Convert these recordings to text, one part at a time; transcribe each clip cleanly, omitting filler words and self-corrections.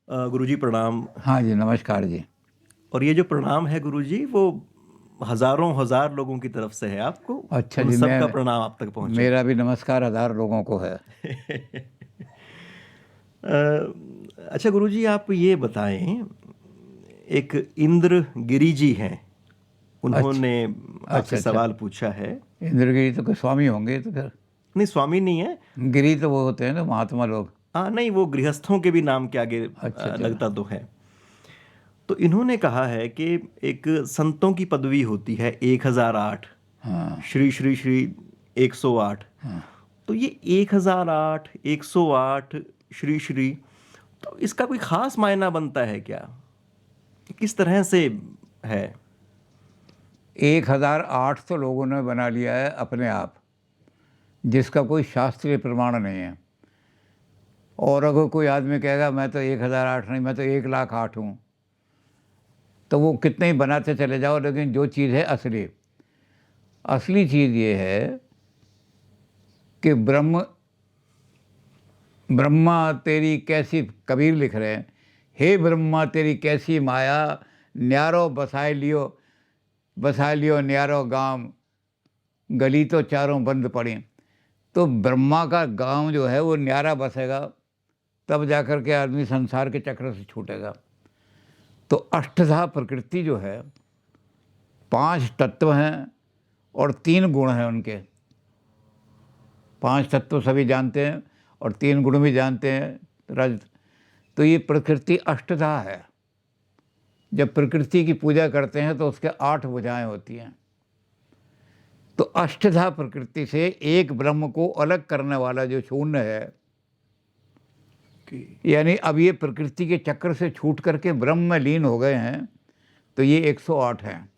गुरुजी प्रणाम। हाँ जी, नमस्कार जी। और ये जो प्रणाम है गुरुजी, वो हजारों हजार लोगों की तरफ से है आपको। अच्छा उन जी, सब का प्रणाम आप तक पहुंचे। मेरा भी नमस्कार 1000 लोगों को है। अच्छा गुरुजी, आप ये बताएं, एक इंद्र गिरी जी हैं, अच्छा, उन्होंने आपसे अच्छा, अच्छा। सवाल पूछा है। इंद्रगिरी तो कोई स्वामी होंगे तो फिर। नहीं, स्वामी नहीं है। गिरी तो वो होते हैं ना महात्मा लोग। हाँ नहीं, वो गृहस्थों के भी नाम के आगे अच्छा, अच्छा। लगता तो है। तो इन्होंने कहा है कि एक संतों की पदवी होती है 1008, हाँ, श्री श्री श्री 108। हाँ। तो ये 1008, 108, श्री श्री, तो इसका कोई खास मायना बनता है क्या? किस तरह से है? 1008 तो लोगों ने बना लिया है अपने आप, जिसका कोई शास्त्रीय प्रमाण नहीं है। और अगर कोई आदमी कहेगा मैं तो 1008 नहीं, मैं तो 1,08,000 हूँ, तो वो कितने ही बनाते चले जाओ, लेकिन जो चीज़ है असली, असली चीज़ ये है कि ब्रह्मा तेरी कैसी, कबीर लिख रहे हैं, हे ब्रह्मा तेरी कैसी माया, न्यारो बसाए लियो न्यारो गांव, गली तो चारों बंद पड़ी। तो ब्रह्मा का गांव जो है वो न्यारा बसेगा, तब जाकर के आदमी संसार के चक्र से छूटेगा। तो अष्टधा प्रकृति जो है, 5 तत्व हैं और 3 गुण हैं उनके। 5 तत्व सभी जानते हैं और 3 गुण भी जानते हैं, रज। तो ये प्रकृति अष्टधा है। जब प्रकृति की पूजा करते हैं तो उसके 8 भुजाएं होती हैं। तो अष्टधा प्रकृति से एक ब्रह्म को अलग करने वाला जो शून्य है, यानी अब ये प्रकृति के चक्र से छूट करके ब्रह्म में लीन हो गए हैं, तो ये 108 हैं।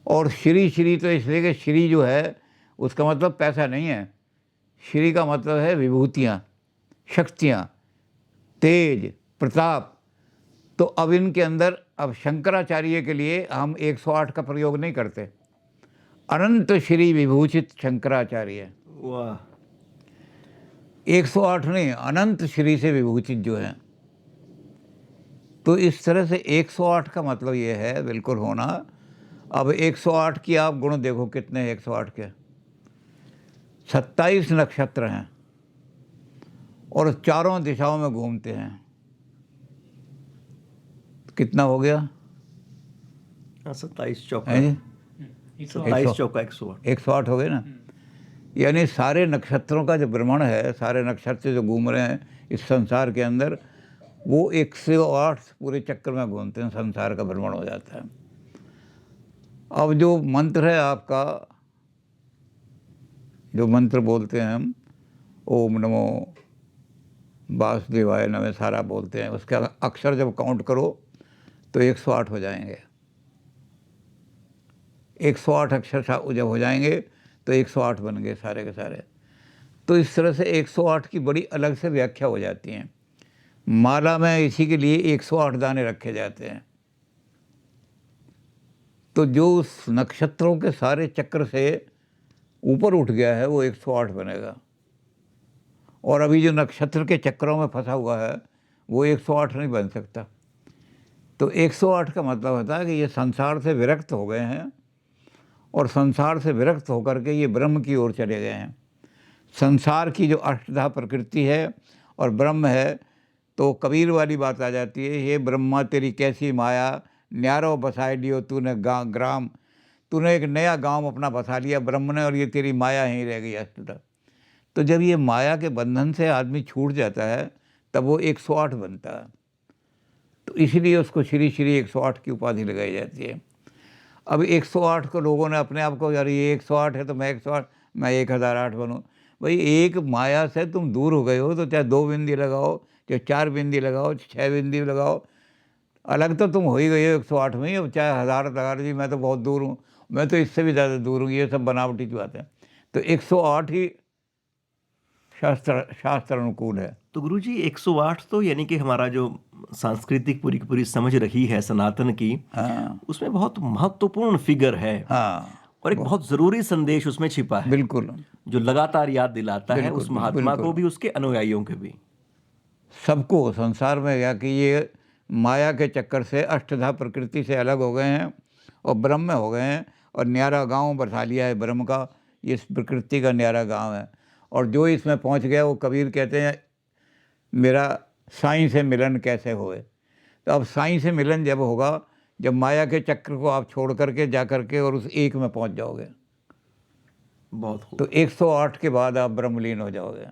और श्री श्री तो इसलिए कि श्री जो है उसका मतलब पैसा नहीं है। श्री का मतलब है विभूतियाँ, शक्तियाँ, तेज, प्रताप। तो अब इनके अंदर, अब शंकराचार्य के लिए हम 108 का प्रयोग नहीं करते। अनंत श्री विभूषित शंकराचार्य, वाह। 108 नहीं, अनंत श्री से विभूषित जो हैं। तो इस तरह से 108 का मतलब ये है बिल्कुल होना। अब 108 की आप गुण देखो कितने हैं 108 के। 27 नक्षत्र हैं और चारों दिशाओं में घूमते हैं। कितना हो गया? 27 चौका, हैं जी? 27 चौका 108। 108 हो गए ना। यानी सारे नक्षत्रों का जो भ्रमण है, सारे नक्षत्र जो घूम रहे हैं इस संसार के अंदर, वो 108 पूरे चक्कर में घूमते हैं, संसार का भ्रमण हो जाता है। अब जो मंत्र है आपका, जो मंत्र बोलते हैं हम, ओम नमो वासुदेवाय नमः, सारा बोलते हैं, उसके अक्षर जब काउंट करो तो 108 हो जाएंगे। 108 अक्षर जब हो जाएंगे तो 108 बन गए सारे के सारे। तो इस तरह से 108 की बड़ी अलग से व्याख्या हो जाती है। माला में इसी के लिए 108 दाने रखे जाते हैं। तो जो उस नक्षत्रों के सारे चक्र से ऊपर उठ गया है वो 108 बनेगा। और अभी जो नक्षत्र के चक्रों में फंसा हुआ है वो 108 नहीं बन सकता। तो 108 का मतलब होता है कि ये संसार से विरक्त हो गए हैं और संसार से विरक्त होकर के ये ब्रह्म की ओर चले गए हैं। संसार की जो अष्टधा प्रकृति है और ब्रह्म है, तो कबीर वाली बात आ जाती है, हे ब्रह्मा तेरी कैसी माया, न्यारो बसाए लियो तूने ग्राम। तूने एक नया गांव अपना बसा लिया ब्रह्म ने, और ये तेरी माया ही रह गई अष्टधा। तो जब ये माया के बंधन से आदमी छूट जाता है तब वो 108 बनता है। तो इसीलिए उसको श्री श्री 108 की उपाधि लगाई जाती है। अब 108 को लोगों ने अपने आप को, यार ये 108 है तो मैं 108, मैं 1008 बनूँ। भाई एक माया से तुम दूर हो गए हो, तो चाहे 2 बिंदी लगाओ, चाहे 4 बिंदी लगाओ, 6 बिंदी लगाओ, अलग तो तुम हो ही गए हो 108 में ही। अब चाहे 1000 लगा लीजिए, मैं तो बहुत दूर हूँ, मैं तो इससे भी ज़्यादा दूर हूँ, ये सब बनावटी बात है। तो 108 ही शास्त्र अनुकूल है। तो गुरुजी 108 तो यानी कि हमारा जो सांस्कृतिक पूरी की पूरी समझ रही है सनातन की, हाँ, उसमें बहुत महत्वपूर्ण फिगर है। हाँ, और एक बहुत जरूरी संदेश उसमें छिपा है, बिल्कुल, जो लगातार याद दिलाता है बिल्कुल, उस महात्मा को बिल्कुल। भी, उसके अनुयायियों को भी। सबको संसार में गया कि ये माया के चक्कर से अष्टधा प्रकृति से अलग हो गए हैं और ब्रह्म में हो गए हैं, और न्यारा गांव बसा लिया है ब्रह्म का, ये इस प्रकृति का न्यारा गांव है। और जो इसमें पहुंच गया, वो कबीर कहते हैं मेरा साईं से मिलन कैसे होए। तो अब साईं से मिलन जब होगा, जब माया के चक्र को आप छोड़ करके जा करके और उस एक में पहुंच जाओगे, बहुत खूब। तो 108 के बाद आप ब्रह्मलीन हो जाओगे।